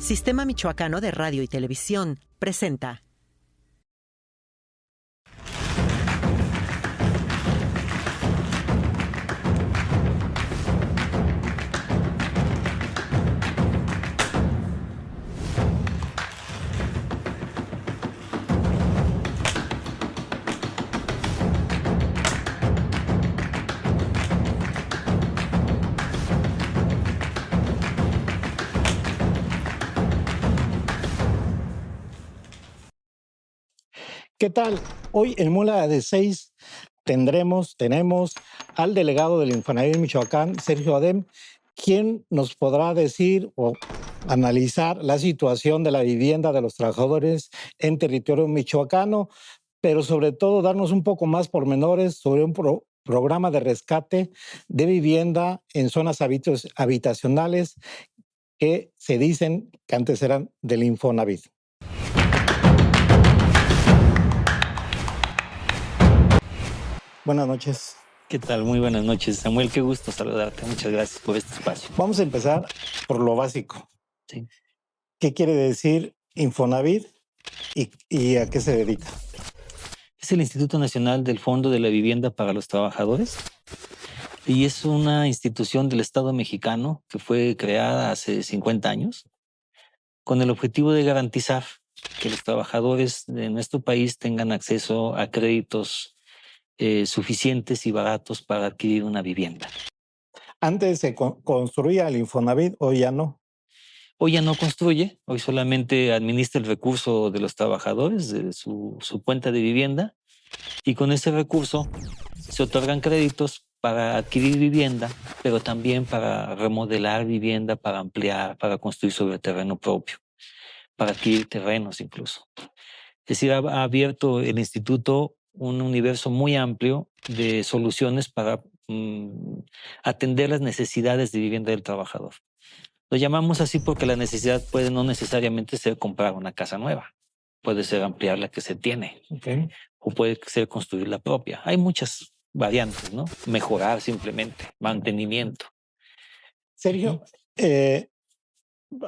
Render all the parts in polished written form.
Sistema Michoacano de Radio y Televisión presenta. ¿Qué tal? Hoy en Mula de 6 tenemos al delegado del Infonavit Michoacán, Sergio Adem, quien nos podrá decir o analizar la situación de la vivienda de los trabajadores en territorio michoacano, pero sobre todo darnos un poco más pormenores sobre un programa de rescate de vivienda en zonas habitacionales que se dicen que antes eran del Infonavit. Buenas noches. ¿Qué tal? Muy buenas noches, Samuel. Qué gusto saludarte. Muchas gracias por este espacio. Vamos a empezar por lo básico. Sí. ¿Qué quiere decir Infonavit y a qué se dedica? Es el Instituto Nacional del Fondo de la Vivienda para los Trabajadores y es una institución del Estado mexicano que fue creada hace 50 años con el objetivo de garantizar que los trabajadores de nuestro país tengan acceso a créditos suficientes y baratos para adquirir una vivienda. Antes se construía el Infonavit, hoy ya no. Hoy ya no construye, hoy solamente administra el recurso de los trabajadores, de su cuenta de vivienda, y con ese recurso se otorgan créditos para adquirir vivienda, pero también para remodelar vivienda, para ampliar, para construir sobre terreno propio, para adquirir terrenos incluso. Es decir, ha abierto el instituto un universo muy amplio de soluciones para atender las necesidades de vivienda del trabajador. Lo llamamos así porque la necesidad puede no necesariamente ser comprar una casa nueva, puede ser ampliar la que se tiene, o puede ser construir la propia. Hay muchas variantes, ¿no? Mejorar simplemente, mantenimiento. Sergio,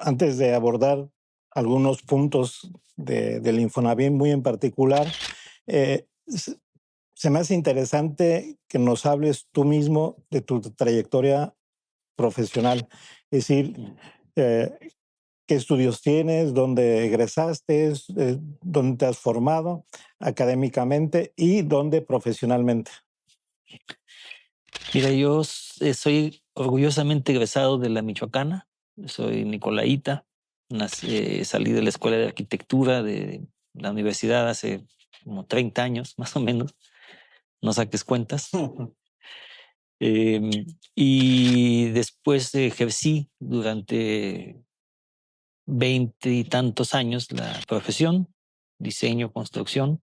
antes de abordar algunos puntos del Infonavit muy en particular, se me hace interesante que nos hables tú mismo de tu trayectoria profesional. Es decir, ¿qué estudios tienes? ¿Dónde egresaste? ¿Dónde te has formado académicamente y dónde profesionalmente? Mira, yo soy orgullosamente egresado de la Michoacana, soy nicolaíta, salí de la Escuela de Arquitectura de la universidad hace como 30 años, más o menos, no saques cuentas. Y después ejercí durante 20 y tantos años la profesión, diseño, construcción.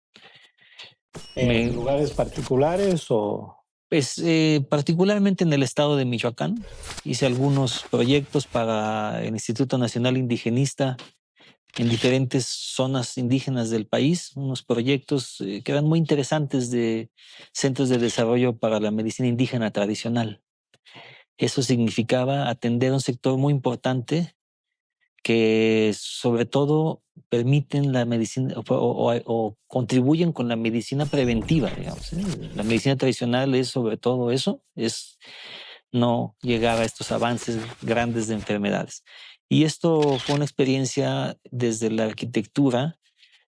¿En lugares particulares o...? Pues particularmente en el estado de Michoacán. Hice algunos proyectos para el Instituto Nacional Indigenista en diferentes zonas indígenas del país, unos proyectos que eran muy interesantes de centros de desarrollo para la medicina indígena tradicional. Eso significaba atender un sector muy importante que sobre todo permiten la medicina o contribuyen con la medicina preventiva, digamos. La medicina tradicional es sobre todo eso, es no llegar a estos avances grandes de enfermedades. Y esto fue una experiencia desde la arquitectura,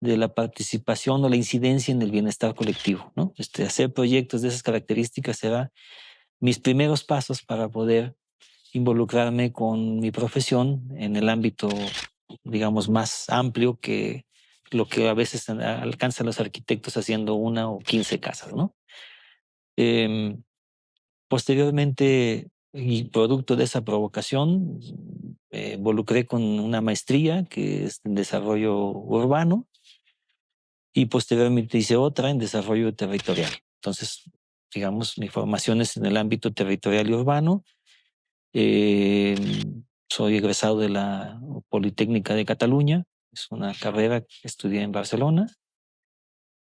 de la participación o la incidencia en el bienestar colectivo, ¿no? Hacer proyectos de esas características será mis primeros pasos para poder involucrarme con mi profesión en el ámbito, digamos, más amplio que lo que a veces alcanzan los arquitectos haciendo 1 o 15 casas, ¿no? Posteriormente, y producto de esa provocación, me involucré con una maestría que es en desarrollo urbano y posteriormente hice otra en desarrollo territorial. Entonces, digamos, mi formación es en el ámbito territorial y urbano. Soy egresado de la Politécnica de Cataluña, es una carrera que estudié en Barcelona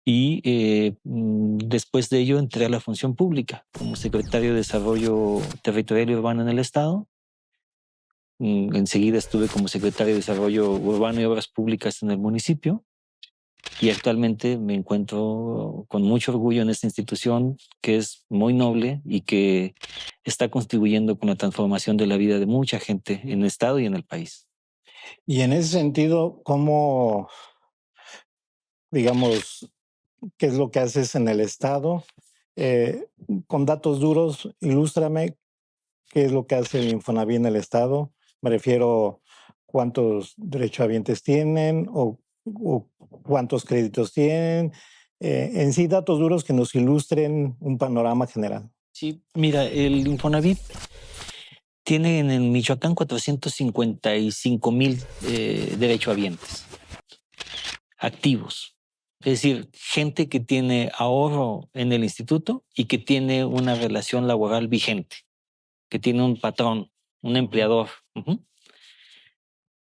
y después de ello entré a la función pública como secretario de Desarrollo Territorial y Urbano en el Estado Enseguida estuve como secretario de Desarrollo Urbano y Obras Públicas en el municipio y actualmente me encuentro con mucho orgullo en esta institución que es muy noble y que está contribuyendo con la transformación de la vida de mucha gente en el estado y en el país. Y en ese sentido, ¿cómo, digamos, qué es lo que haces en el estado? Con datos duros, ilústrame qué es lo que hace el Infonavit en el estado. Me refiero cuántos derechohabientes tienen o cuántos créditos tienen. En sí, datos duros que nos ilustren un panorama general. Sí, mira, el Infonavit tiene en el Michoacán 455,000 derechohabientes activos. Es decir, gente que tiene ahorro en el instituto y que tiene una relación laboral vigente, que tiene un patrón, un empleador.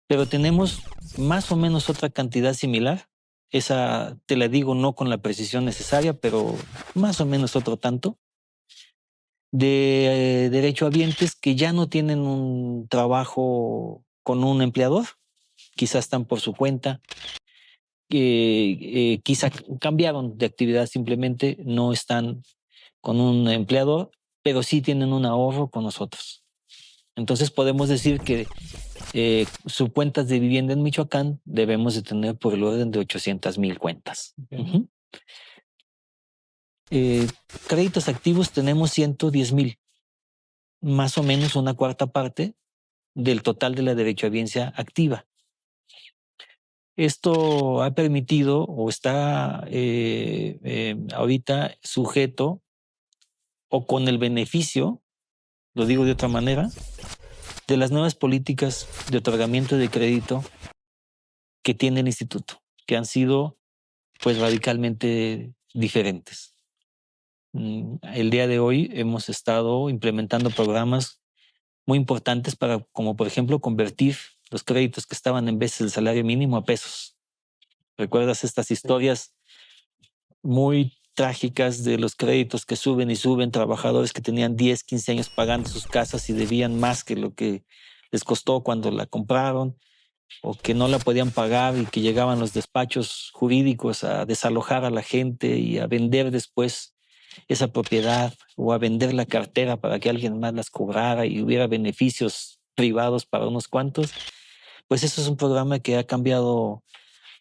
Pero tenemos más o menos otra cantidad similar. Esa te la digo no con la precisión necesaria, pero más o menos otro tanto, de derechohabientes que ya no tienen un trabajo con un empleador, quizás están por su cuenta, quizá cambiaron de actividad, simplemente no están con un empleador, pero sí tienen un ahorro con nosotros. Entonces podemos decir que sus cuentas de vivienda en Michoacán debemos de tener por el orden de 800,000 cuentas. Créditos activos tenemos 110,000, más o menos una cuarta parte del total de la derechohabiencia activa. Esto ha permitido o está ahorita sujeto o con el beneficio, lo digo de otra manera, de las nuevas políticas de otorgamiento de crédito que tiene el instituto, que han sido pues radicalmente diferentes. El día de hoy hemos estado implementando programas muy importantes para, como por ejemplo, convertir los créditos que estaban en veces del salario mínimo a pesos. ¿Recuerdas estas historias muy trágicas de los créditos que suben y suben, trabajadores que tenían 10, 15 años pagando sus casas y debían más que lo que les costó cuando la compraron, o que no la podían pagar y que llegaban los despachos jurídicos a desalojar a la gente y a vender después esa propiedad o a vender la cartera para que alguien más las cobrara y hubiera beneficios privados para unos cuantos? Pues eso es un programa que ha cambiado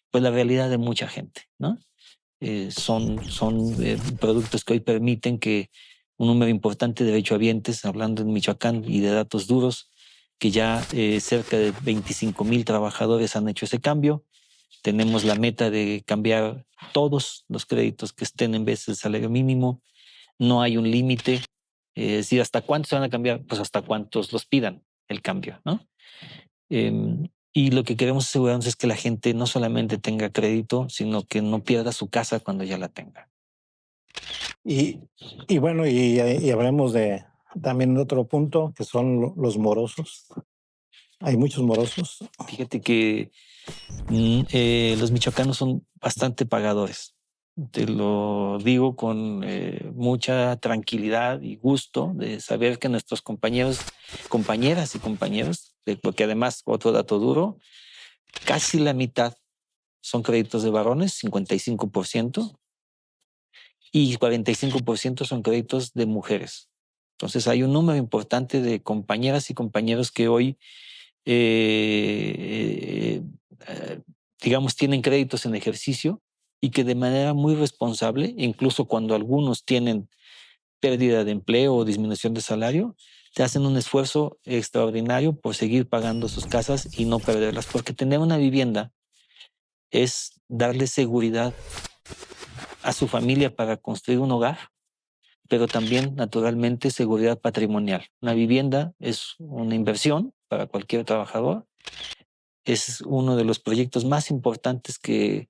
pues la realidad de mucha gente, ¿no? Son productos que hoy permiten que un número importante de derechohabientes, hablando en Michoacán y de datos duros, que ya cerca de 25,000 trabajadores han hecho ese cambio. Tenemos la meta de cambiar todos los créditos que estén en vez del salario mínimo. No hay un límite. Es decir, ¿hasta cuántos se van a cambiar? Pues hasta cuántos los pidan el cambio, ¿no? Y lo que queremos asegurarnos es que la gente no solamente tenga crédito, sino que no pierda su casa cuando ya la tenga. Y bueno, y hablemos de también otro punto, que son los morosos. Hay muchos morosos. Fíjate que los michoacanos son bastante pagadores. Te lo digo con mucha tranquilidad y gusto de saber que nuestros compañeros, compañeras y compañeros, porque además, otro dato duro, casi la mitad son créditos de varones, 55%, y 45% son créditos de mujeres. Entonces hay un número importante de compañeras y compañeros que hoy digamos, tienen créditos en ejercicio y que de manera muy responsable, incluso cuando algunos tienen pérdida de empleo o disminución de salario, te hacen un esfuerzo extraordinario por seguir pagando sus casas y no perderlas, porque tener una vivienda es darle seguridad a su familia para construir un hogar, pero también, naturalmente, seguridad patrimonial. Una vivienda es una inversión para cualquier trabajador. Es uno de los proyectos más importantes que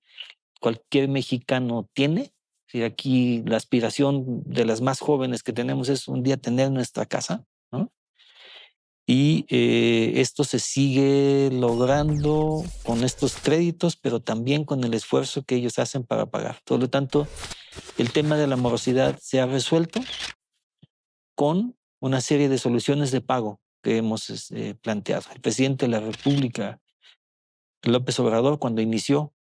cualquier mexicano tiene. Y aquí la aspiración de las más jóvenes que tenemos es un día tener nuestra casa, ¿no? Y esto se sigue logrando con estos créditos, pero también con el esfuerzo que ellos hacen para pagar. Por lo tanto, el tema de la morosidad se ha resuelto con una serie de soluciones de pago que hemos planteado. El presidente de la República, López Obrador, cuando inició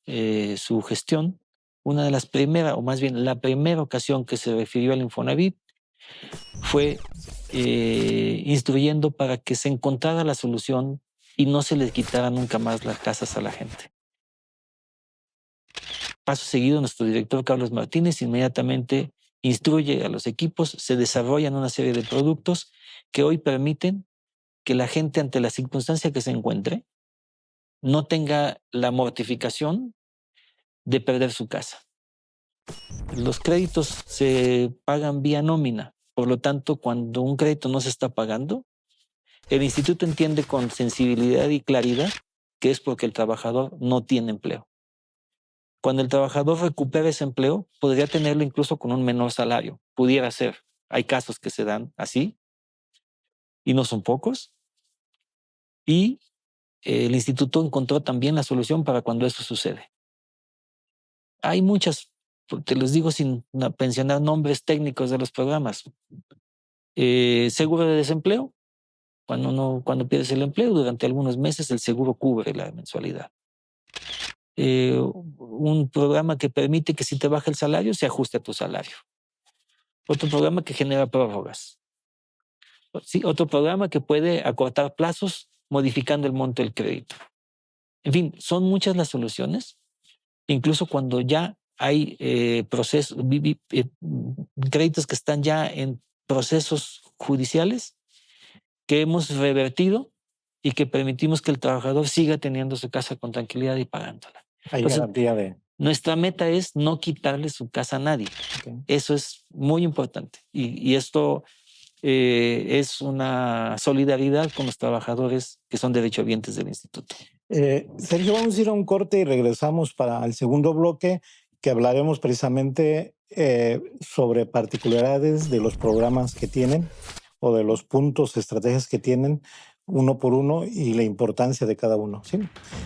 su gestión, una de las primeras, o más bien la primera ocasión que se refirió al Infonavit fue instruyendo para que se encontrara la solución y no se les quitara nunca más las casas a la gente. Paso seguido, nuestro director Carlos Martínez inmediatamente instruye a los equipos, se desarrollan una serie de productos que hoy permiten que la gente, ante la circunstancia que se encuentre, no tenga la mortificación de perder su casa. Los créditos se pagan vía nómina, por lo tanto, cuando un crédito no se está pagando, el instituto entiende con sensibilidad y claridad que es porque el trabajador no tiene empleo. Cuando el trabajador recupera ese empleo, podría tenerlo incluso con un menor salario. Pudiera ser. Hay casos que se dan así, y no son pocos. Y el instituto encontró también la solución para cuando eso sucede. Hay muchas, te los digo sin mencionar nombres técnicos de los programas. Seguro de desempleo. Cuando pierdes el empleo, durante algunos meses el seguro cubre la mensualidad. Un programa que permite que si te baja el salario, se ajuste a tu salario. Otro programa que genera prórrogas. Sí, otro programa que puede acortar plazos modificando el monto del crédito. En fin, son muchas las soluciones. Incluso cuando ya hay créditos que están ya en procesos judiciales que hemos revertido y que permitimos que el trabajador siga teniendo su casa con tranquilidad y pagándola. Hay garantía de... Nuestra meta es no quitarle su casa a nadie. Okay. Eso es muy importante. Y esto es una solidaridad con los trabajadores que son derechohabientes del instituto. Sergio, vamos a ir a un corte y regresamos para el segundo bloque, que hablaremos precisamente sobre particularidades de los programas que tienen o de los puntos, estrategias que tienen uno por uno y la importancia de cada uno. ¿Sí?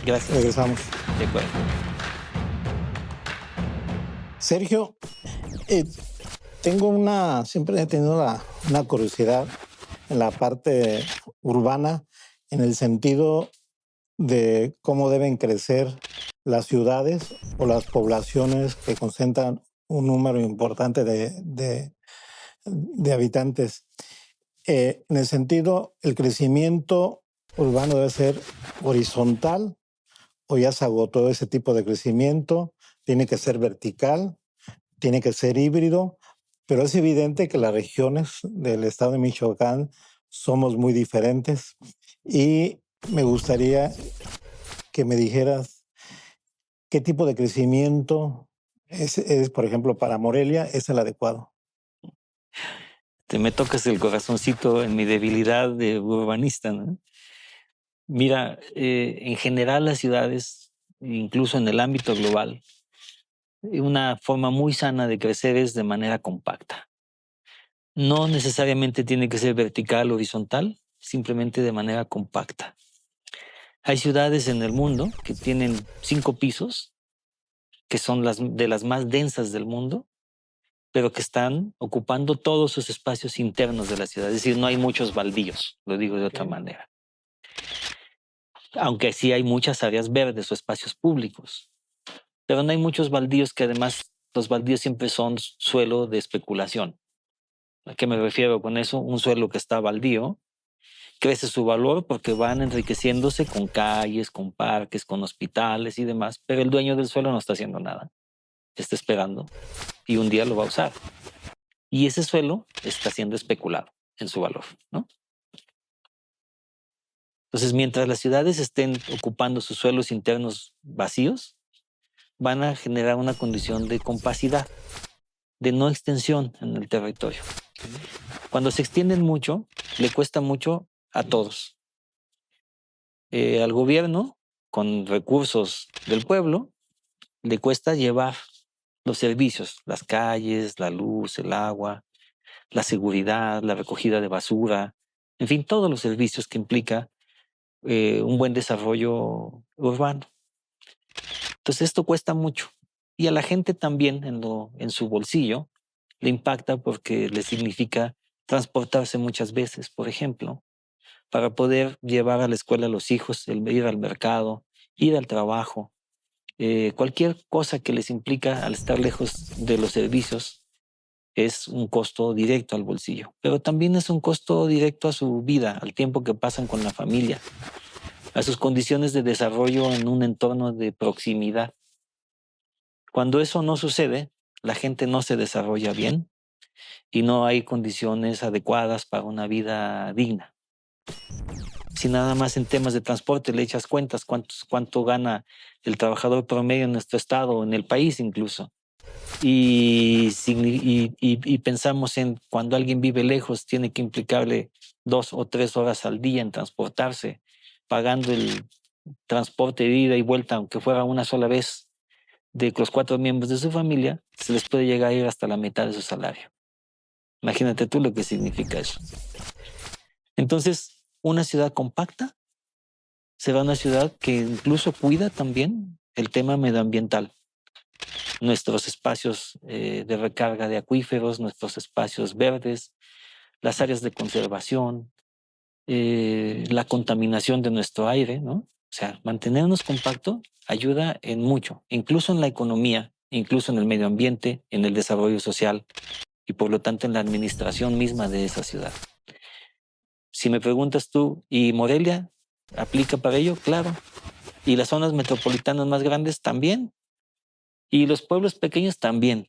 Gracias. Regresamos. De acuerdo. Sergio, siempre he tenido una curiosidad en la parte urbana, en el sentido de cómo deben crecer las ciudades o las poblaciones que concentran un número importante de habitantes. En el sentido, el crecimiento urbano debe ser horizontal, o ya se agotó ese tipo de crecimiento, tiene que ser vertical, tiene que ser híbrido, pero es evidente que las regiones del estado de Michoacán somos muy diferentes y me gustaría que me dijeras qué tipo de crecimiento es, por ejemplo, para Morelia, es el adecuado. Te me tocas el corazoncito en mi debilidad de urbanista, ¿no? Mira, en general las ciudades, incluso en el ámbito global, una forma muy sana de crecer es de manera compacta. No necesariamente tiene que ser vertical o horizontal, simplemente de manera compacta. Hay ciudades en el mundo que tienen 5 pisos, que son de las más densas del mundo, pero que están ocupando todos sus espacios internos de la ciudad. Es decir, no hay muchos baldíos, lo digo de otra manera. Aunque sí hay muchas áreas verdes o espacios públicos. Pero no hay muchos baldíos, que además los baldíos siempre son suelo de especulación. ¿A qué me refiero con eso? Un suelo que está baldío crece su valor porque van enriqueciéndose con calles, con parques, con hospitales y demás, pero el dueño del suelo no está haciendo nada. Está esperando y un día lo va a usar. Y ese suelo está siendo especulado en su valor, ¿no? Entonces, mientras las ciudades estén ocupando sus suelos internos vacíos, van a generar una condición de compacidad, de no extensión en el territorio. Cuando se extienden mucho, le cuesta mucho a todos. Al gobierno, con recursos del pueblo, le cuesta llevar los servicios, las calles, la luz, el agua, la seguridad, la recogida de basura, en fin, todos los servicios que implica un buen desarrollo urbano. Entonces esto cuesta mucho. Y a la gente también en su bolsillo le impacta porque le significa transportarse muchas veces, por ejemplo, para poder llevar a la escuela a los hijos, el ir al mercado, ir al trabajo, cualquier cosa que les implica al estar lejos de los servicios es un costo directo al bolsillo, pero también es un costo directo a su vida, al tiempo que pasan con la familia, a sus condiciones de desarrollo en un entorno de proximidad. Cuando eso no sucede, la gente no se desarrolla bien y no hay condiciones adecuadas para una vida digna. Si nada más en temas de transporte le echas cuentas cuánto gana el trabajador promedio en nuestro estado, en el país incluso, y pensamos en cuando alguien vive lejos, tiene que implicarle 2 o 3 horas al día en transportarse, pagando el transporte de ida y vuelta, aunque fuera una sola vez, de los 4 miembros de su familia, se les puede llegar a ir hasta la mitad de su salario. Imagínate tú lo que significa eso. Entonces, una ciudad compacta será una ciudad que incluso cuida también el tema medioambiental. Nuestros espacios de recarga de acuíferos, nuestros espacios verdes, las áreas de conservación, la contaminación de nuestro aire, ¿no? O sea, mantenernos compacto ayuda en mucho, incluso en la economía, incluso en el medio ambiente, en el desarrollo social y por lo tanto en la administración misma de esa ciudad. Si me preguntas tú, ¿y Morelia aplica para ello? Claro. ¿Y las zonas metropolitanas más grandes también? Y los pueblos pequeños también.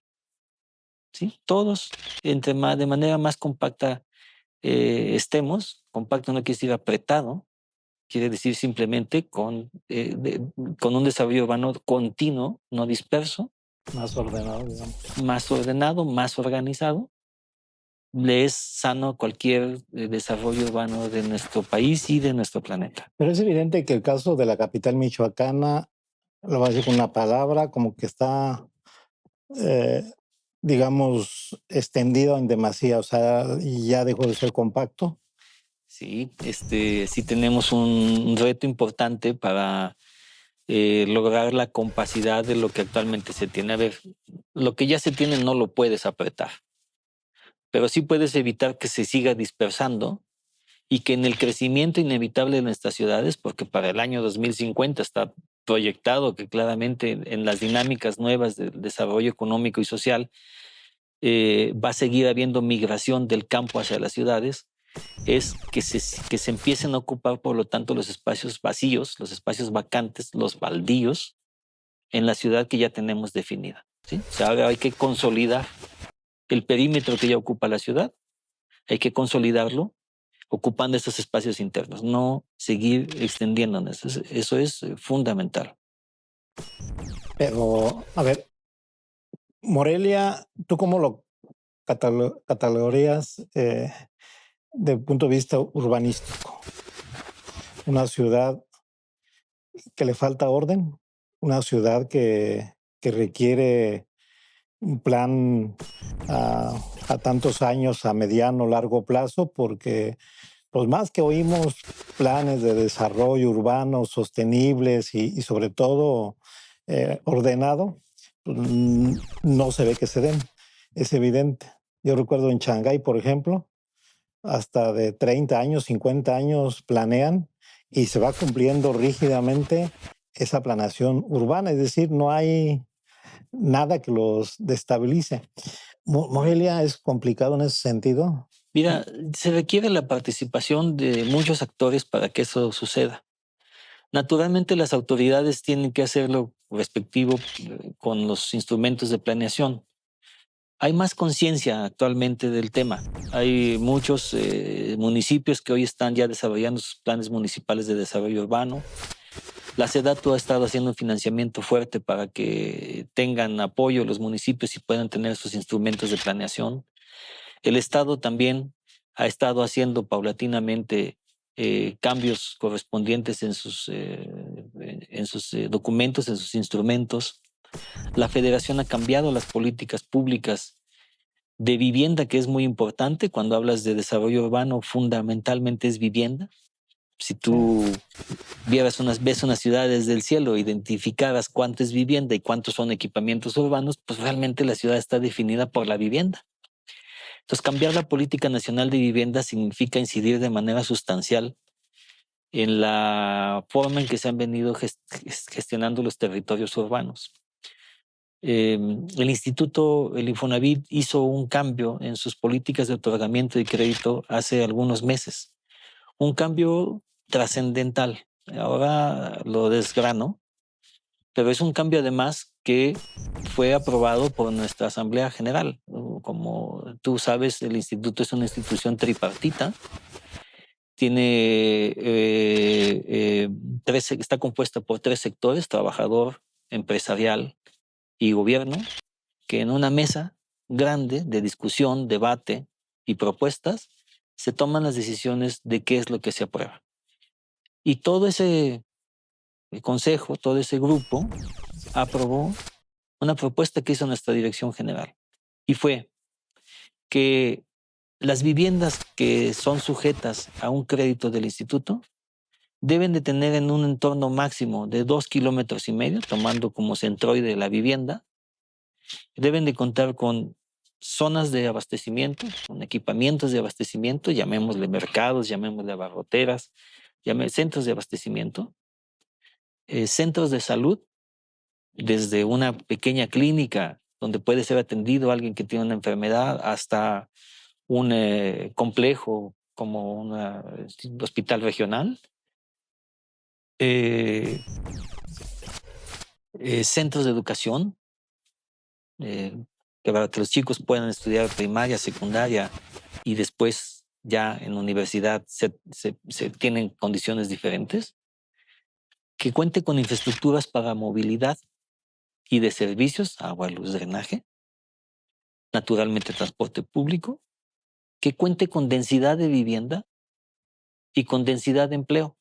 ¿Sí? Todos, de manera más compacta estemos, compacto no quiere decir apretado, quiere decir simplemente con un desarrollo urbano continuo, no disperso. Más ordenado, digamos. Más ordenado, más organizado. Le es sano cualquier desarrollo urbano de nuestro país y de nuestro planeta. Pero es evidente que el caso de la capital michoacana, lo voy a decir con una palabra, como que está, digamos, extendido en demasía, o sea, y ya dejó de ser compacto. Sí, sí tenemos un reto importante para lograr la compacidad de lo que actualmente se tiene. A ver, lo que ya se tiene no lo puedes apretar, pero sí puedes evitar que se siga dispersando y que en el crecimiento inevitable de nuestras ciudades, porque para el año 2050 está proyectado que claramente en las dinámicas nuevas del desarrollo económico y social va a seguir habiendo migración del campo hacia las ciudades, es que se empiecen a ocupar, por lo tanto, los espacios vacíos, los espacios vacantes, los baldíos en la ciudad que ya tenemos definida, ¿sí? O sea, ahora hay que consolidar el perímetro que ya ocupa la ciudad, hay que consolidarlo ocupando estos espacios internos, no seguir extendiéndonos. Eso es fundamental. Pero, a ver, Morelia, ¿tú cómo lo catalogarías desde el punto de vista urbanístico? Una ciudad que le falta orden, una ciudad que requiere un plan a tantos años, a mediano, largo plazo, porque pues más que oímos planes de desarrollo urbano sostenibles y sobre todo ordenado, pues, no se ve que se den, es evidente. Yo recuerdo en Shanghái, por ejemplo, hasta de 30 años, 50 años planean y se va cumpliendo rígidamente esa planeación urbana, es decir, no hay nada que los destabilice. Morelia es complicado en ese sentido. Mira, se requiere la participación de muchos actores para que eso suceda. Naturalmente, las autoridades tienen que hacer lo respectivo con los instrumentos de planeación. Hay más conciencia actualmente del tema. Hay muchos municipios que hoy están ya desarrollando sus planes municipales de desarrollo urbano. La SEDATU ha estado haciendo un financiamiento fuerte para que tengan apoyo los municipios y puedan tener sus instrumentos de planeación. El Estado también ha estado haciendo paulatinamente cambios correspondientes en sus documentos, en sus instrumentos. La Federación ha cambiado las políticas públicas de vivienda, que es muy importante. Cuando hablas de desarrollo urbano, fundamentalmente es vivienda. Si tú ves unas ciudades del cielo, identificaras cuánto es vivienda y cuántos son equipamientos urbanos, pues realmente la ciudad está definida por la vivienda. Entonces, cambiar la política nacional de vivienda significa incidir de manera sustancial en la forma en que se han venido gestionando los territorios urbanos. El instituto, el Infonavit, hizo un cambio en sus políticas de otorgamiento de crédito hace algunos meses. Un cambio trascendental. Ahora lo desgrano, pero es un cambio además que fue aprobado por nuestra Asamblea General. Como tú sabes, el instituto es una institución tripartita. Tiene está compuesta por 3 sectores: trabajador, empresarial y gobierno, que en una mesa grande de discusión, debate y propuestas se toman las decisiones de qué es lo que se aprueba. Y todo ese consejo, todo ese grupo aprobó una propuesta que hizo nuestra dirección general, y fue que las viviendas que son sujetas a un crédito del instituto deben de tener en un entorno máximo de 2,5 kilómetros, tomando como centroide la vivienda. Deben de contar con zonas de abastecimiento, con equipamientos de abastecimiento, llamémosle mercados, llamémosle abarroteras, centros de abastecimiento, centros de salud, desde una pequeña clínica donde puede ser atendido alguien que tiene una enfermedad hasta un complejo como un hospital regional, centros de educación, para que los chicos puedan estudiar primaria, secundaria y después ya en la universidad se tienen condiciones diferentes, que cuente con infraestructuras para movilidad y de servicios, agua, luz, drenaje, naturalmente transporte público, que cuente con densidad de vivienda y con densidad de empleo.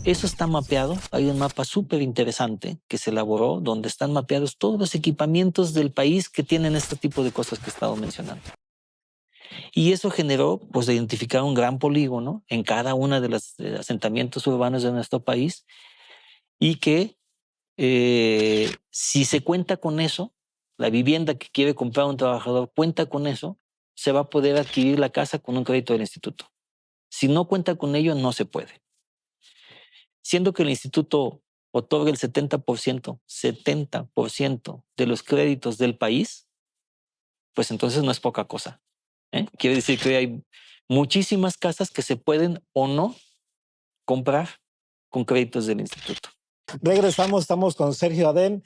Eso está mapeado. Hay un mapa súper interesante que se elaboró donde están mapeados todos los equipamientos del país que tienen este tipo de cosas que he estado mencionando. Y eso generó, pues, de identificar un gran polígono en cada una de los asentamientos urbanos de nuestro país, y que si se cuenta con eso, la vivienda que quiere comprar un trabajador cuenta con eso, se va a poder adquirir la casa con un crédito del instituto. Si no cuenta con ello, no se puede. Siendo que el instituto otorga el 70% de los créditos del país, pues entonces no es poca cosa. Quiere decir que hay muchísimas casas que se pueden o no comprar con créditos del instituto. Regresamos, estamos con Sergio Adem,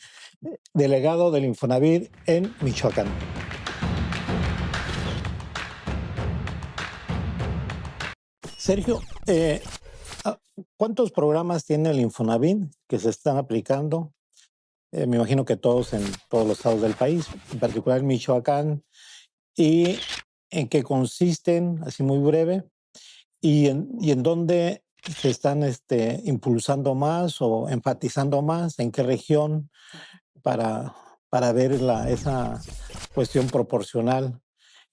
delegado del Infonavit en Michoacán. Sergio, ¿cuántos programas tiene el Infonavit que se están aplicando? Me imagino que todos en todos los estados del país, en particular en Michoacán. ¿Y en qué consisten, así muy breve? ¿Y en dónde se están impulsando más o enfatizando más? ¿En qué región? Para ver esa cuestión proporcional,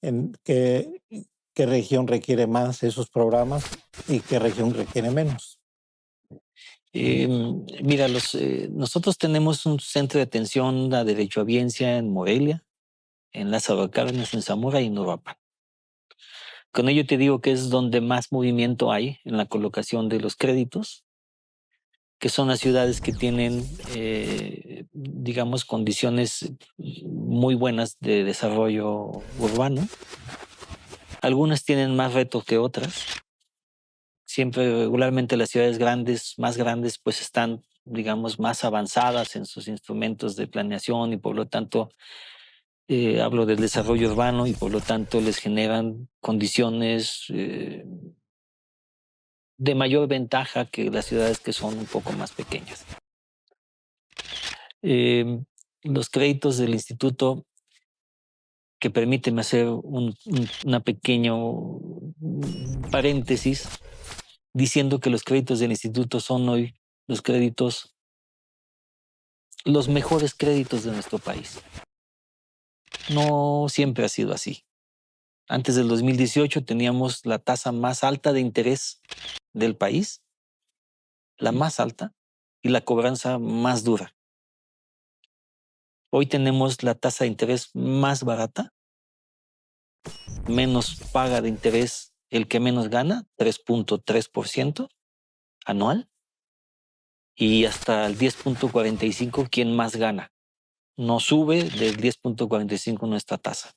en qué región requiere más esos programas y qué región requiere menos. Mira, nosotros tenemos un centro de atención a derechohabiencia en Morelia, en Lázaro Cárdenas, en Zamora y en Uruapan. Con ello te digo que es donde más movimiento hay en la colocación de los créditos, que son las ciudades que tienen, digamos, condiciones muy buenas de desarrollo urbano. Algunas tienen más retos que otras. Siempre, regularmente, las ciudades más grandes, pues están, digamos, más avanzadas en sus instrumentos de planeación y por lo tanto hablo del desarrollo urbano y por lo tanto les generan condiciones de mayor ventaja que las ciudades que son un poco más pequeñas. Los créditos del instituto, que permíteme hacer una pequeño paréntesis, diciendo que los créditos del instituto son hoy los mejores créditos de nuestro país. No siempre ha sido así. Antes del 2018 teníamos la tasa más alta de interés del país, la más alta, y la cobranza más dura. Hoy tenemos la tasa de interés más barata, menos paga de interés el que menos gana, 3.3% anual, y hasta el 10.45% quien más gana. No sube del 10.45% nuestra tasa.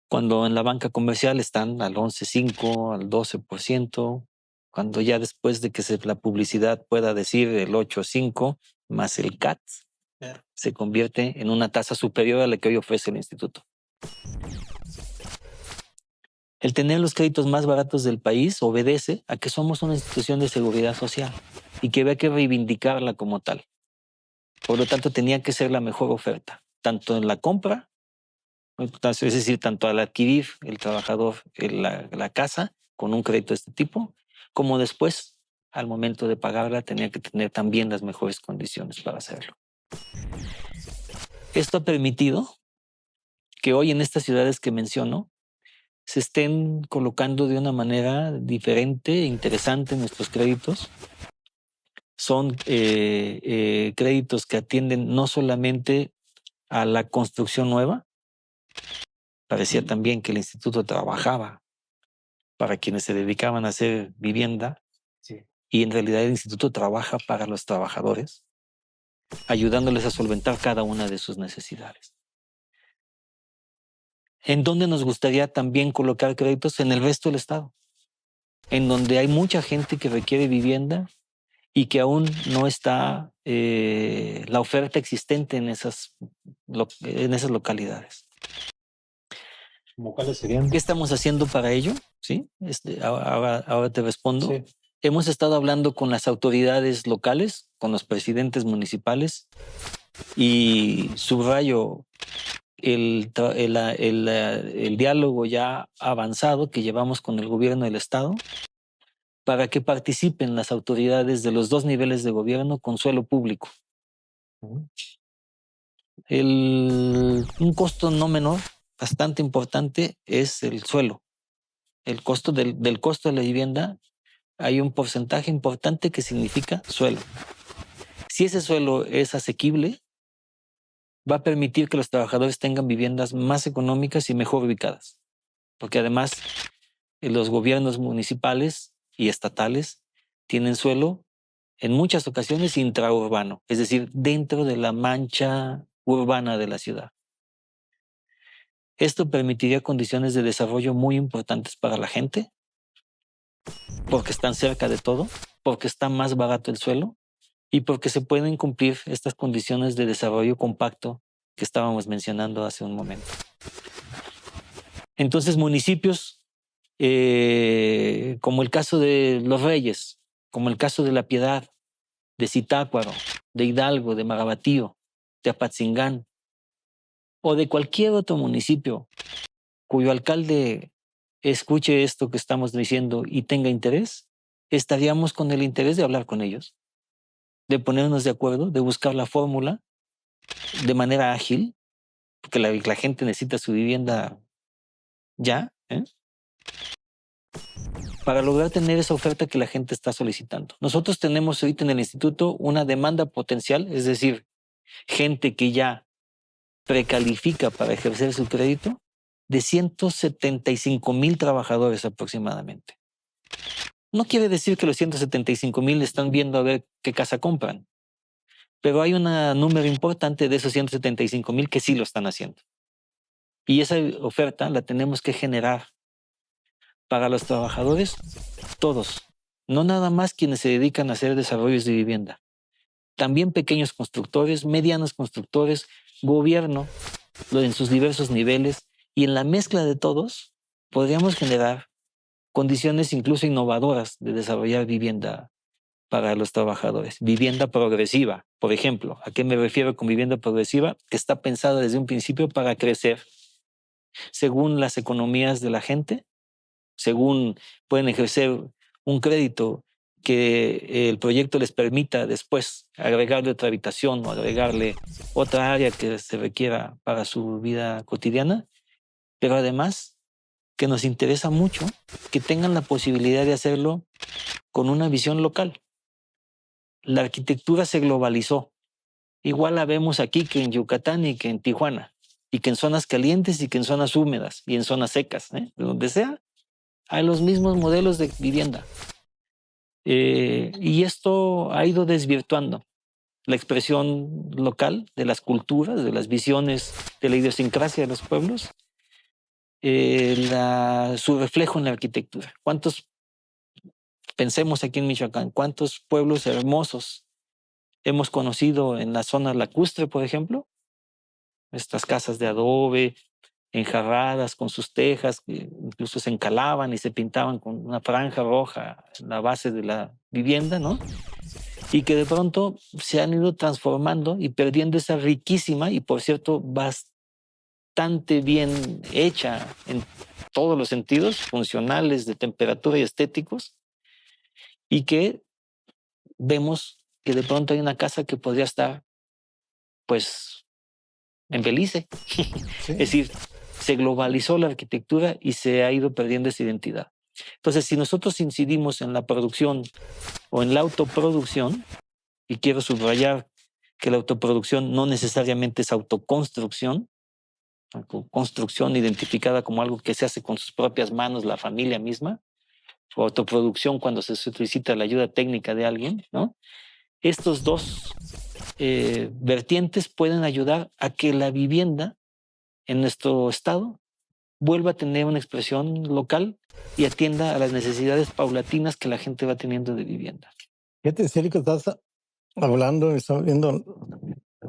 Cuando en la banca comercial están al 11.5%, al 12%, cuando ya después de que la publicidad pueda decir el 8.5% más el CAT, se convierte en una tasa superior a la que hoy ofrece el instituto. El tener los créditos más baratos del país obedece a que somos una institución de seguridad social y que había que reivindicarla como tal. Por lo tanto, tenía que ser la mejor oferta, tanto en la compra, es decir, tanto al adquirir el trabajador la casa con un crédito de este tipo, como después, al momento de pagarla, tenía que tener también las mejores condiciones para hacerlo. Esto ha permitido que hoy en estas ciudades que menciono se estén colocando de una manera diferente e interesante nuestros créditos. Son créditos que atienden no solamente a la construcción nueva. Parecía también que el instituto trabajaba para quienes se dedicaban a hacer vivienda, sí, y en realidad el instituto trabaja para los trabajadores, ayudándoles a solventar cada una de sus necesidades. ¿En dónde nos gustaría también colocar créditos? En el resto del estado, en donde hay mucha gente que requiere vivienda y que aún no está la oferta existente en esas localidades. ¿Cuáles serían? ¿Qué estamos haciendo para ello? ¿Sí? Ahora te respondo. Sí. Hemos estado hablando con las autoridades locales, con los presidentes municipales, y subrayo el diálogo ya avanzado que llevamos con el gobierno del estado para que participen las autoridades de los dos niveles de gobierno con suelo público. Un costo no menor, bastante importante, es el suelo. El costo del costo de la vivienda, hay un porcentaje importante que significa suelo. Si ese suelo es asequible, va a permitir que los trabajadores tengan viviendas más económicas y mejor ubicadas. Porque además, los gobiernos municipales y estatales tienen suelo en muchas ocasiones intraurbano, es decir, dentro de la mancha urbana de la ciudad. Esto permitiría condiciones de desarrollo muy importantes para la gente, porque están cerca de todo, porque está más barato el suelo y porque se pueden cumplir estas condiciones de desarrollo compacto que estábamos mencionando hace un momento. Entonces, municipios como el caso de Los Reyes, como el caso de La Piedad, de Zitácuaro, de Hidalgo, de Magabatío, de Apatzingán, o de cualquier otro municipio cuyo alcalde escuche esto que estamos diciendo y tenga interés, estaríamos con el interés de hablar con ellos, de ponernos de acuerdo, de buscar la fórmula de manera ágil, porque la gente necesita su vivienda ya, para lograr tener esa oferta que la gente está solicitando. Nosotros tenemos ahorita en el instituto una demanda potencial, es decir, gente que ya precalifica para ejercer su crédito, de 175,000 trabajadores aproximadamente. No quiere decir que los 175,000 están viendo a ver qué casa compran, pero hay un número importante de esos 175,000 que sí lo están haciendo. Y esa oferta la tenemos que generar para los trabajadores, todos, no nada más quienes se dedican a hacer desarrollos de vivienda, también pequeños constructores, medianos constructores, gobierno, en sus diversos niveles, y en la mezcla de todos podríamos generar condiciones incluso innovadoras de desarrollar vivienda para los trabajadores. Vivienda progresiva, por ejemplo. ¿A qué me refiero con vivienda progresiva? Que está pensada desde un principio para crecer según las economías de la gente, según pueden ejercer un crédito que el proyecto les permita después agregarle otra habitación o agregarle otra área que se requiera para su vida cotidiana, pero además que nos interesa mucho que tengan la posibilidad de hacerlo con una visión local. La arquitectura se globalizó. Igual la vemos aquí que en Yucatán y que en Tijuana, y que en zonas calientes y que en zonas húmedas y en zonas secas, de donde sea, a los mismos modelos de vivienda. Y esto ha ido desvirtuando la expresión local de las culturas, de las visiones, de la idiosincrasia de los pueblos, su reflejo en la arquitectura. Pensemos aquí en Michoacán, cuántos pueblos hermosos hemos conocido en la zona lacustre, por ejemplo, estas casas de adobe, enjarradas con sus tejas, que incluso se encalaban y se pintaban con una franja roja en la base de la vivienda, ¿no? Y que de pronto se han ido transformando y perdiendo esa riquísima y, por cierto, bastante bien hecha en todos los sentidos, funcionales, de temperatura y estéticos, y que vemos que de pronto hay una casa que podría estar, pues, en Belice. Sí. Es decir, se globalizó la arquitectura y se ha ido perdiendo esa identidad. Entonces, si nosotros incidimos en la producción o en la autoproducción, y quiero subrayar que la autoproducción no necesariamente es autoconstrucción, construcción identificada como algo que se hace con sus propias manos la familia misma, o autoproducción cuando se solicita la ayuda técnica de alguien, ¿no? Estos dos vertientes pueden ayudar a que la vivienda en nuestro estado vuelva a tener una expresión local y atienda a las necesidades paulatinas que la gente va teniendo de vivienda. Fíjate, Sergio, que estás hablando, estamos viendo,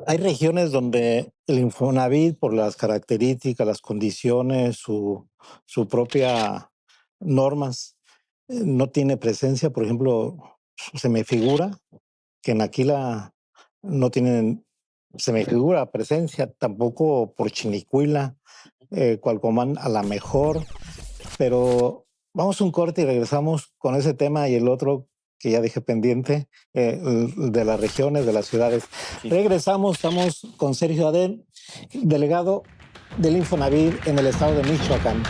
hay regiones donde el Infonavit, por las características, las condiciones, su propia normas, no tiene presencia. Por ejemplo, se me figura que en Aquila no tienen, se me figura presencia, tampoco por Chinicuila, Cualcomán a la mejor, pero vamos a un corte y regresamos con ese tema y el otro que ya dije pendiente, de las regiones, de las ciudades. Sí. Regresamos, estamos con Sergio Adem, delegado del Infonavit en el estado de Michoacán.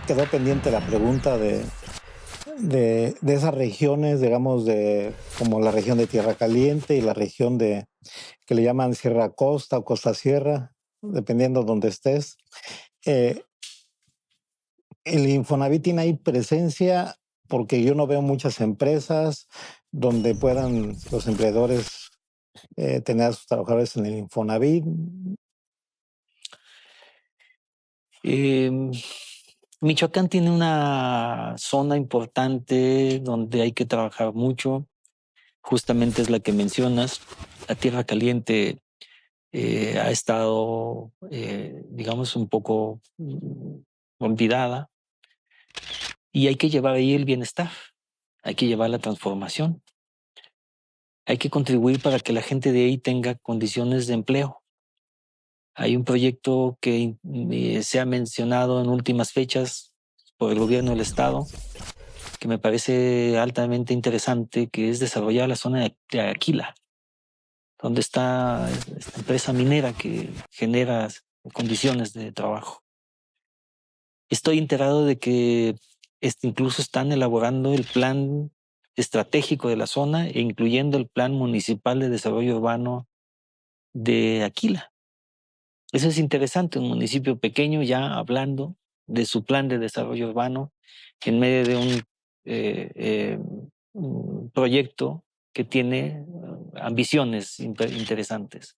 Quedó pendiente la pregunta de esas regiones, digamos, como la región de Tierra Caliente y la región que le llaman Sierra Costa o Costa Sierra, dependiendo de donde estés. El Infonavit tiene ahí presencia porque yo no veo muchas empresas donde puedan los empleadores tener a sus trabajadores en el Infonavit. Michoacán tiene una zona importante donde hay que trabajar mucho. Justamente es la que mencionas. La Tierra Caliente ha estado, digamos, un poco olvidada. Y hay que llevar ahí el bienestar, hay que llevar la transformación, hay que contribuir para que la gente de ahí tenga condiciones de empleo. Hay un proyecto que se ha mencionado en últimas fechas por el gobierno del estado, que me parece altamente interesante, que es desarrollar la zona de Aquila, donde está esta empresa minera que genera condiciones de trabajo. Estoy enterado de que incluso están elaborando el plan estratégico de la zona e incluyendo el plan municipal de desarrollo urbano de Aquila. Eso es interesante, un municipio pequeño ya hablando de su plan de desarrollo urbano en medio de un proyecto que tiene ambiciones interesantes.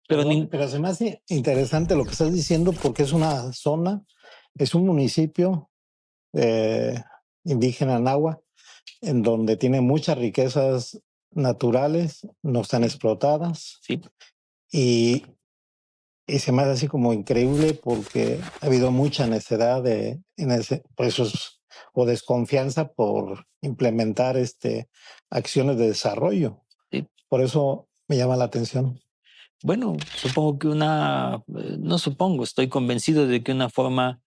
Pero se me hace interesante lo que estás diciendo porque es una zona, es un municipio indígena náhuatl en donde tiene muchas riquezas naturales, no están explotadas. Sí. Y se me hace así como increíble porque ha habido mucha necedad o desconfianza por implementar acciones de desarrollo. Sí. Por eso me llama la atención. Bueno, supongo que no supongo, estoy convencido de que una forma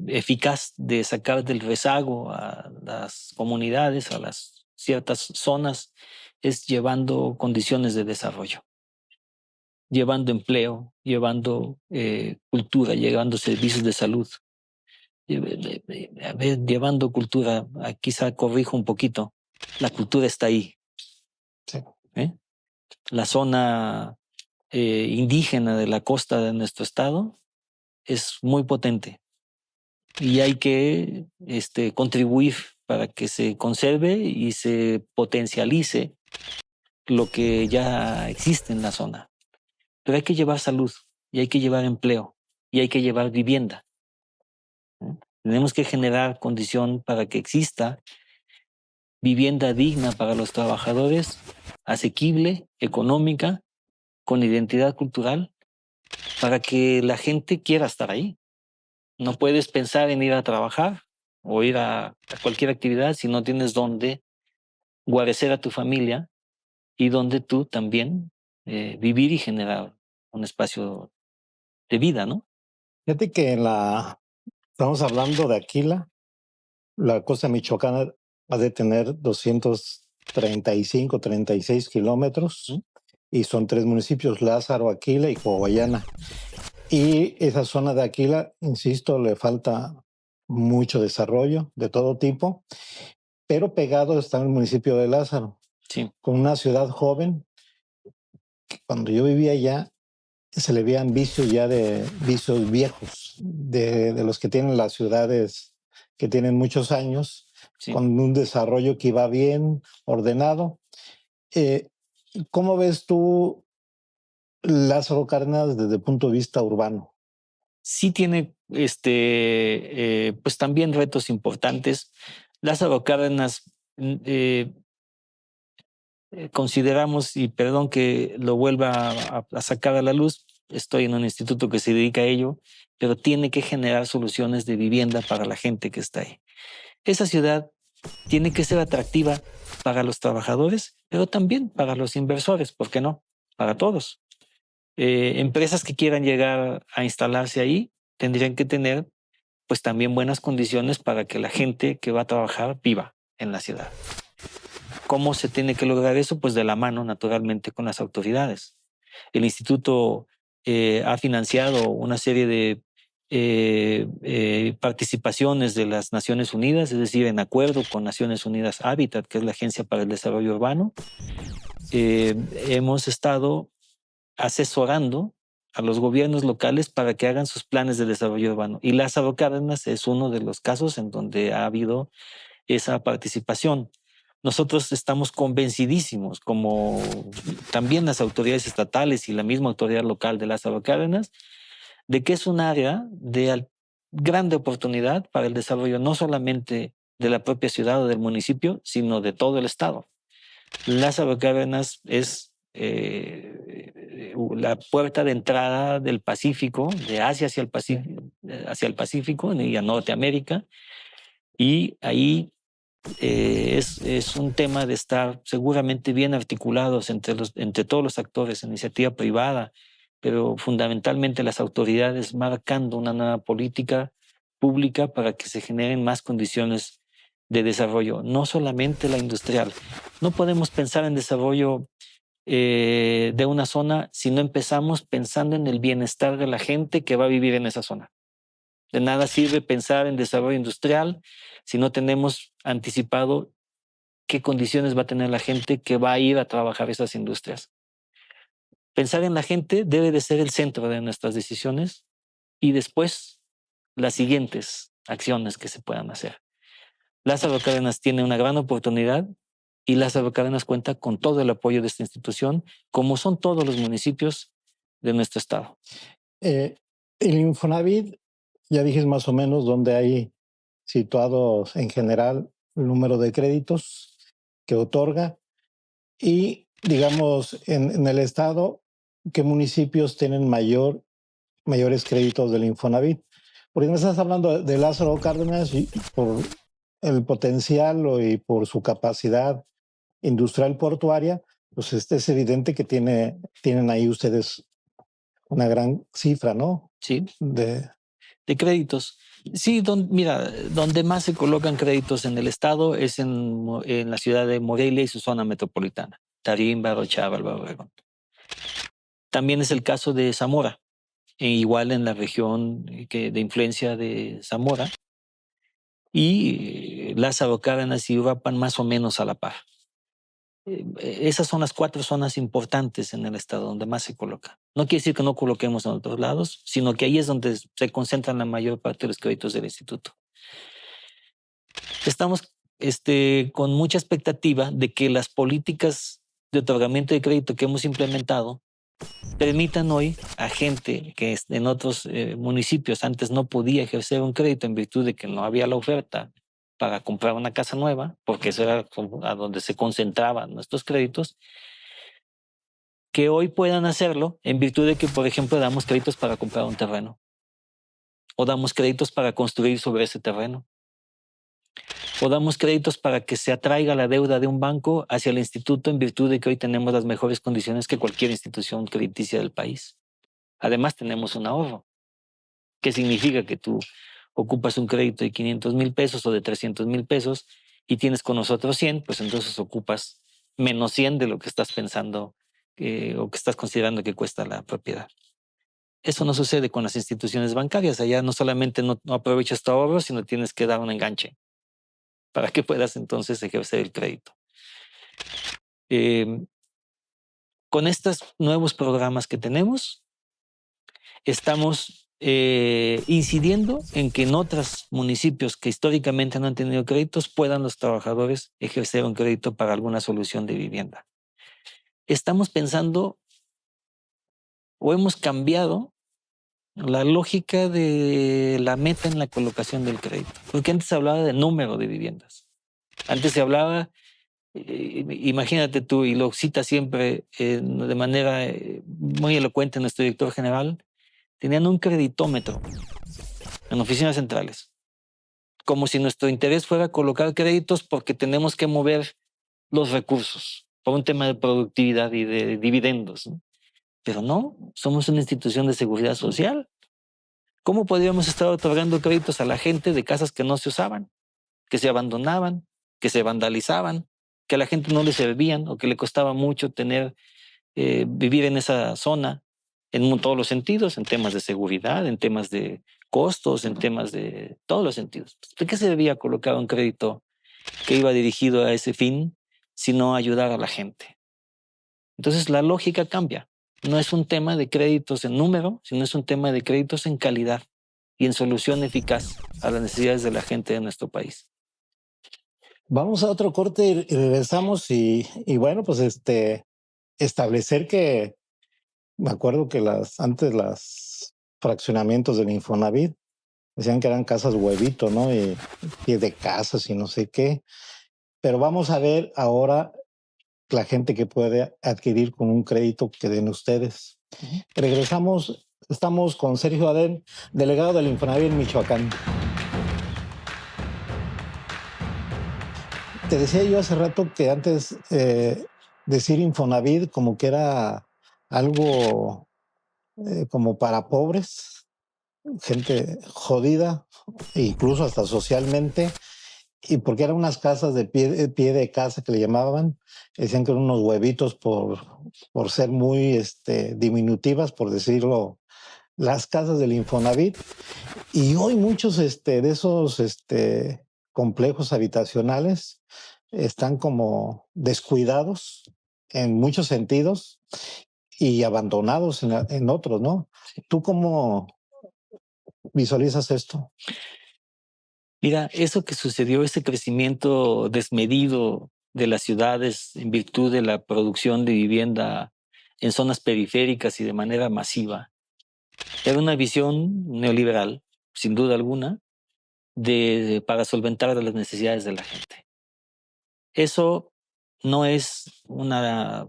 eficaz de sacar del rezago a las comunidades, a las ciertas zonas, es llevando condiciones de desarrollo, llevando empleo, llevando cultura, llevando servicios de salud, llevando cultura. Quizá corrijo un poquito, la cultura está ahí. Sí. La zona indígena de la costa de nuestro estado es muy potente y hay que contribuir para que se conserve y se potencialice lo que ya existe en la zona. Pero hay que llevar salud y hay que llevar empleo y hay que llevar vivienda, ¿no? Tenemos que generar condición para que exista vivienda digna para los trabajadores, asequible, económica, con identidad cultural, para que la gente quiera estar ahí. No puedes pensar en ir a trabajar o ir a cualquier actividad si no tienes dónde guarecer a tu familia y donde tú también vivir y generar un espacio de vida, ¿no? Fíjate que estamos hablando de Aquila, la costa michoacana ha de tener 235, 36 kilómetros y son 3 municipios, Lázaro, Aquila y Coahuayana. Y esa zona de Aquila, insisto, le falta mucho desarrollo de todo tipo, pero pegado está el municipio de Lázaro, Sí. con una ciudad joven. Cuando yo vivía allá, se le veían vicios ya de vicios viejos, de los que tienen las ciudades que tienen muchos años, Sí. con un desarrollo que iba bien, ordenado. ¿Cómo ves tú Lázaro Cárdenas desde el punto de vista urbano? Sí tiene pues también retos importantes. Lázaro Cárdenas consideramos, y perdón que lo vuelva a sacar a la luz, estoy en un instituto que se dedica a ello, pero tiene que generar soluciones de vivienda para la gente que está ahí. Esa ciudad tiene que ser atractiva para los trabajadores, pero también para los inversores, ¿por qué no? Para todos. Empresas que quieran llegar a instalarse ahí tendrían que tener pues también buenas condiciones para que la gente que va a trabajar viva en la ciudad. ¿Cómo se tiene que lograr eso? Pues de la mano, naturalmente, con las autoridades. El instituto ha financiado una serie de participaciones de las Naciones Unidas, es decir, en acuerdo con Naciones Unidas Hábitat, que es la Agencia para el Desarrollo Urbano. Hemos estado asesorando a los gobiernos locales para que hagan sus planes de desarrollo urbano. Y Lázaro Cárdenas es uno de los casos en donde ha habido esa participación. Nosotros estamos convencidísimos, como también las autoridades estatales y la misma autoridad local de Lázaro Cárdenas, de que es un área de grande oportunidad para el desarrollo no solamente de la propia ciudad o del municipio, sino de todo el estado. Lázaro Cárdenas es la puerta de entrada del Pacífico, de Asia hacia el Pacífico y a Norteamérica, y ahí es un tema de estar seguramente bien articulados entre todos los actores, iniciativa privada, pero fundamentalmente las autoridades marcando una nueva política pública para que se generen más condiciones de desarrollo, no solamente la industrial. No podemos pensar en desarrollo de una zona si no empezamos pensando en el bienestar de la gente que va a vivir en esa zona. De nada sirve pensar en desarrollo industrial si no tenemos anticipado qué condiciones va a tener la gente que va a ir a trabajar esas industrias. Pensar en la gente debe de ser el centro de nuestras decisiones y después las siguientes acciones que se puedan hacer. Lázaro Cárdenas tiene una gran oportunidad y Lázaro Cárdenas cuenta con todo el apoyo de esta institución, como son todos los municipios de nuestro estado. El Infonavit, ya dijiste más o menos dónde hay situados en general el número de créditos que otorga y, digamos, en el estado, ¿qué municipios tienen mayores créditos del Infonavit? Porque me estás hablando de Lázaro Cárdenas y por el potencial y por su capacidad industrial portuaria, pues es evidente que tienen ahí ustedes una gran cifra, ¿no? Sí. De créditos. Sí, mira, donde más se colocan créditos en el estado es en la ciudad de Morelia y su zona metropolitana, Tarín, Chaval, Obregón. También es el caso de Zamora, igual en la región de influencia de Zamora, y Lázaro Cárdenas y Uruapan más o menos a la par. Esas son las 4 zonas importantes en el estado donde más se coloca. No quiere decir que no coloquemos en otros lados, sino que ahí es donde se concentran la mayor parte de los créditos del instituto. Estamos con mucha expectativa de que las políticas de otorgamiento de crédito que hemos implementado permitan hoy a gente que en otros municipios antes no podía ejercer un crédito en virtud de que no había la oferta para comprar una casa nueva, porque eso era a donde se concentraban nuestros créditos, que hoy puedan hacerlo en virtud de que, por ejemplo, damos créditos para comprar un terreno o damos créditos para construir sobre ese terreno o damos créditos para que se atraiga la deuda de un banco hacia el instituto en virtud de que hoy tenemos las mejores condiciones que cualquier institución crediticia del país. Además, tenemos un ahorro, que significa que tú ocupas un crédito de 500,000 pesos o de 300,000 pesos y tienes con nosotros 100, pues entonces ocupas menos 100 de lo que estás pensando o que estás considerando que cuesta la propiedad. Eso no sucede con las instituciones bancarias. Allá no solamente no aprovechas tu ahorro, sino tienes que dar un enganche para que puedas entonces ejercer el crédito. Con estos nuevos programas que tenemos, estamos incidiendo en que en otros municipios que históricamente no han tenido créditos puedan los trabajadores ejercer un crédito para alguna solución de vivienda. Estamos pensando o hemos cambiado la lógica de la meta en la colocación del crédito, porque antes se hablaba de número de viviendas. Antes se hablaba, imagínate tú, y lo cita siempre de manera muy elocuente nuestro director general, tenían un creditómetro en oficinas centrales, como si nuestro interés fuera colocar créditos porque tenemos que mover los recursos por un tema de productividad y de dividendos, ¿no? Pero no, somos una institución de seguridad social. ¿Cómo podríamos estar otorgando créditos a la gente de casas que no se usaban, que se abandonaban, que se vandalizaban, que a la gente no le servían o que le costaba mucho vivir en esa zona en todos los sentidos, en temas de seguridad, en temas de costos, en temas de todos los sentidos? ¿De qué se debía colocar un crédito que iba dirigido a ese fin, sino ayudar a la gente? Entonces la lógica cambia. No es un tema de créditos en número, sino es un tema de créditos en calidad y en solución eficaz a las necesidades de la gente de nuestro país. Vamos a otro corte y regresamos y bueno, pues establecer que me acuerdo que antes los fraccionamientos del Infonavit decían que eran casas huevito, ¿no? Y pie de casas y no sé qué. Pero vamos a ver ahora la gente que puede adquirir con un crédito que den ustedes. Regresamos, estamos con Sergio Adem, delegado del Infonavit en Michoacán. Te decía yo hace rato que antes decir Infonavit como que era algo como para pobres, gente jodida, incluso hasta socialmente, y porque eran unas casas de pie de casa que le llamaban, decían que eran unos huevitos por ser muy diminutivas, por decirlo, las casas del Infonavit. Y hoy muchos de esos complejos habitacionales están como descuidados en muchos sentidos y abandonados en otros, ¿no? Sí. ¿Tú cómo visualizas esto? Mira, eso que sucedió, ese crecimiento desmedido de las ciudades en virtud de la producción de vivienda en zonas periféricas y de manera masiva, era una visión neoliberal, sin duda alguna, para solventar las necesidades de la gente. Eso no es una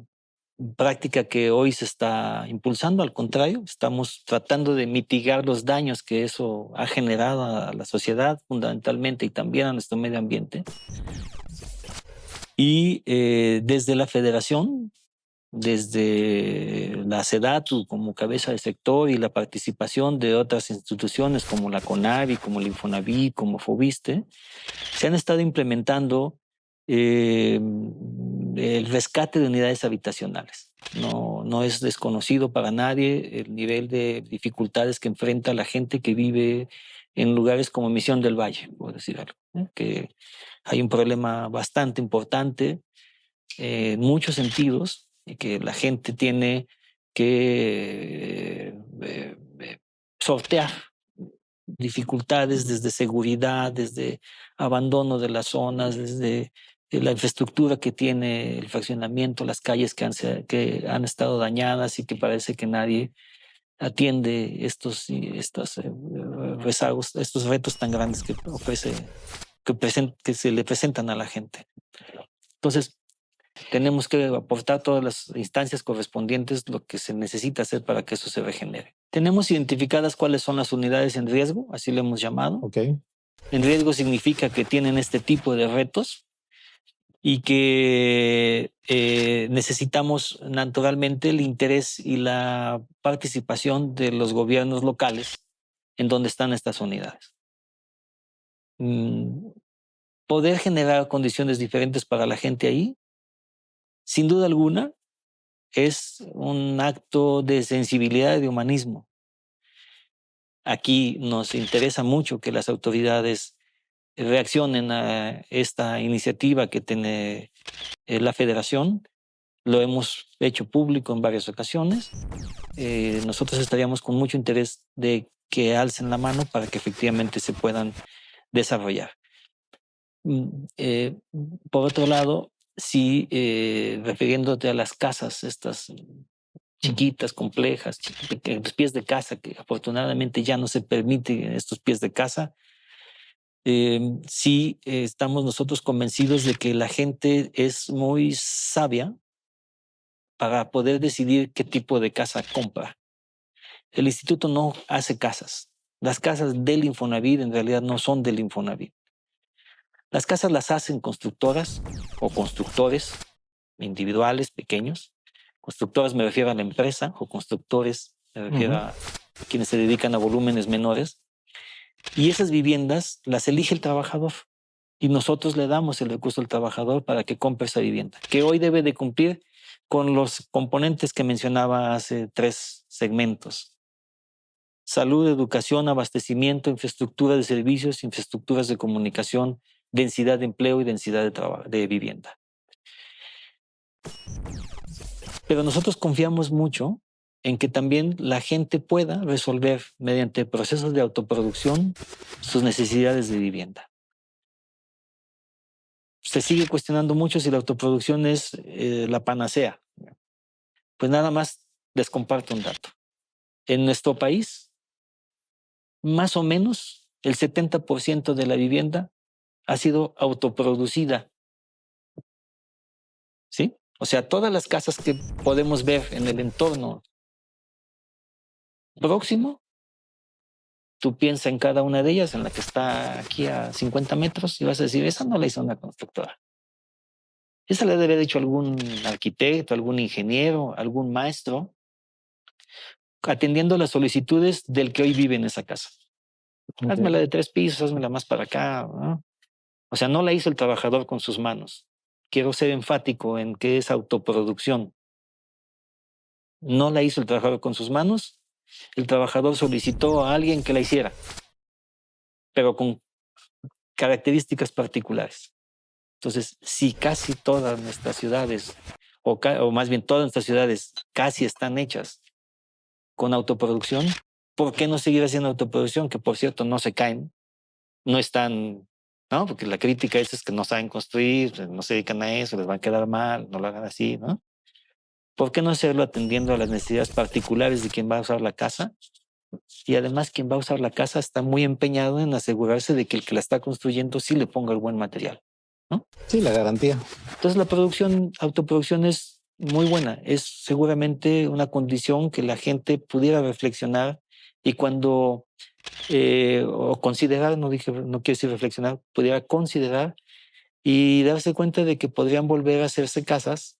práctica que hoy se está impulsando, al contrario, estamos tratando de mitigar los daños que eso ha generado a la sociedad fundamentalmente y también a nuestro medio ambiente. Y desde la Federación, desde la SEDATU como cabeza de sector y la participación de otras instituciones como la CONAVI, como el Infonavit, como FOBISTE, se han estado implementando el rescate de unidades habitacionales. No es desconocido para nadie el nivel de dificultades que enfrenta la gente que vive en lugares como Misión del Valle, por decir algo, que hay un problema bastante importante en muchos sentidos, y que la gente tiene que sortear dificultades desde seguridad, desde abandono de las zonas, desde la infraestructura que tiene el fraccionamiento, las calles que han estado dañadas y que parece que nadie atiende estos rezagos, estos retos tan grandes que se le presentan a la gente. Entonces, tenemos que aportar todas las instancias correspondientes lo que se necesita hacer para que eso se regenere. Tenemos identificadas cuáles son las unidades en riesgo, así le hemos llamado. Okay. En riesgo significa que tienen este tipo de retos y que necesitamos naturalmente el interés y la participación de los gobiernos locales en donde están estas unidades. Poder generar condiciones diferentes para la gente ahí, sin duda alguna, es un acto de sensibilidad y de humanismo. Aquí nos interesa mucho que las autoridades reaccionen a esta iniciativa que tiene la Federación. Lo hemos hecho público en varias ocasiones. Nosotros estaríamos con mucho interés de que alcen la mano para que efectivamente se puedan desarrollar. Por otro lado, sí, refiriéndote a las casas, estas chiquitas, complejas, los pies de casa, que afortunadamente ya no se permiten estos pies de casa, sí estamos nosotros convencidos de que la gente es muy sabia para poder decidir qué tipo de casa compra. El instituto no hace casas. Las casas del Infonavit en realidad no son del Infonavit. Las casas las hacen constructoras o constructores individuales, pequeños. Constructoras me refiero a la empresa, o constructores me refiero a quienes se dedican a volúmenes menores. Y esas viviendas las elige el trabajador. Y nosotros le damos el recurso al trabajador para que compre esa vivienda, que hoy debe de cumplir con los componentes que mencionaba hace 3 segmentos. Salud, educación, abastecimiento, infraestructura de servicios, infraestructuras de comunicación, densidad de empleo y densidad de vivienda. Pero nosotros confiamos mucho en que también la gente pueda resolver mediante procesos de autoproducción sus necesidades de vivienda. Se sigue cuestionando mucho si la autoproducción es la panacea. Pues nada más les comparto un dato. En nuestro país, más o menos el 70% de la vivienda ha sido autoproducida. ¿Sí? O sea, todas las casas que podemos ver en el entorno próximo, tú piensas en cada una de ellas, en la que está aquí a 50 metros, y vas a decir, esa no la hizo una constructora. Esa la debe haber hecho algún arquitecto, algún ingeniero, algún maestro, atendiendo las solicitudes del que hoy vive en esa casa. Házmela de 3 pisos, házmela más para acá, ¿no? O sea, no la hizo el trabajador con sus manos. Quiero ser enfático en que es autoproducción. No la hizo el trabajador con sus manos. El trabajador solicitó a alguien que la hiciera, pero con características particulares. Entonces, si casi todas nuestras ciudades, o más bien todas nuestras ciudades casi están hechas con autoproducción, ¿por qué no seguir haciendo autoproducción? Que por cierto no se caen, no están, ¿no? Porque la crítica es que no saben construir, no se dedican a eso, les va a quedar mal, no lo hagan así, ¿no? ¿Por qué no hacerlo atendiendo a las necesidades particulares de quien va a usar la casa? Y además quien va a usar la casa está muy empeñado en asegurarse de que el que la está construyendo sí le ponga el buen material, ¿no? Sí, la garantía. Entonces la autoproducción es muy buena, es seguramente una condición que la gente pudiera reflexionar y cuando, o considerar, no quiero decir reflexionar, pudiera considerar y darse cuenta de que podrían volver a hacerse casas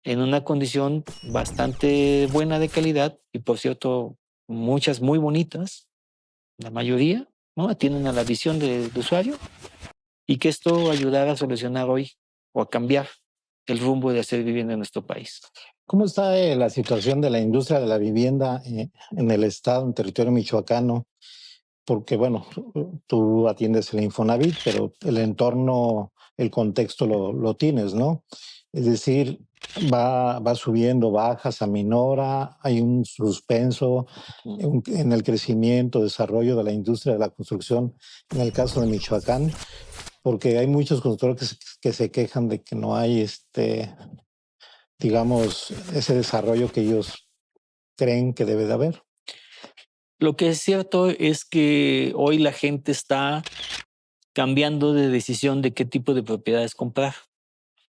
en una condición bastante buena de calidad y por cierto, muchas muy bonitas, la mayoría, ¿no? Atienden a la visión del usuario y que esto ayudara a solucionar hoy o a cambiar el rumbo de hacer vivienda en nuestro país. ¿Cómo está la situación de la industria de la vivienda en el estado, en territorio michoacano? Porque, bueno, tú atiendes el Infonavit, pero el entorno, el contexto lo tienes, ¿no? Es decir, va subiendo, baja, se aminora, hay un suspenso en el crecimiento, desarrollo de la industria de la construcción, en el caso de Michoacán, porque hay muchos constructores que se quejan de que no hay, digamos, ese desarrollo que ellos creen que debe de haber. Lo que es cierto es que hoy la gente está cambiando de decisión de qué tipo de propiedades comprar.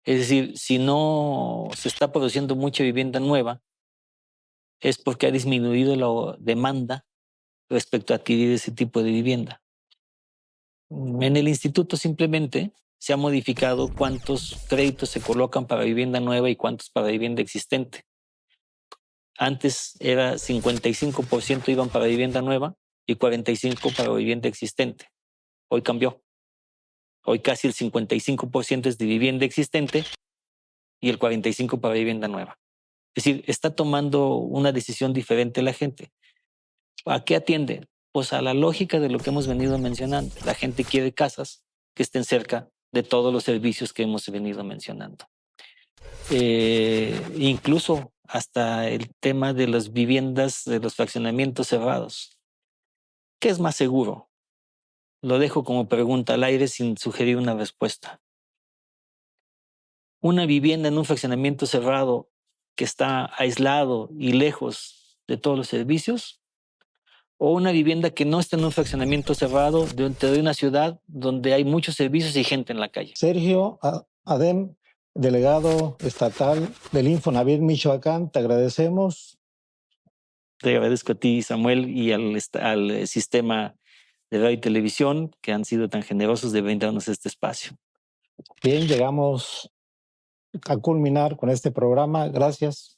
Es decir, si no se está produciendo mucha vivienda nueva, es porque ha disminuido la demanda respecto a adquirir ese tipo de vivienda. En el instituto simplemente se ha modificado cuántos créditos se colocan para vivienda nueva y cuántos para vivienda existente. Antes era 55% iban para vivienda nueva y 45% para vivienda existente. Hoy cambió. Hoy casi el 55% es de vivienda existente y el 45% para vivienda nueva. Es decir, está tomando una decisión diferente la gente. ¿A qué atiende? Pues a la lógica de lo que hemos venido mencionando. La gente quiere casas que estén cerca de todos los servicios que hemos venido mencionando. Incluso hasta el tema de las viviendas, de los fraccionamientos cerrados. ¿Qué es más seguro? Lo dejo como pregunta al aire sin sugerir una respuesta. Una vivienda en un fraccionamiento cerrado que está aislado y lejos de todos los servicios, o una vivienda que no está en un fraccionamiento cerrado dentro de una ciudad donde hay muchos servicios y gente en la calle. Sergio Adem, delegado estatal del Infonavit Michoacán, te agradecemos. Te agradezco a ti, Samuel, y al sistema de radio y televisión que han sido tan generosos de brindarnos este espacio. Bien, llegamos a culminar con este programa. Gracias.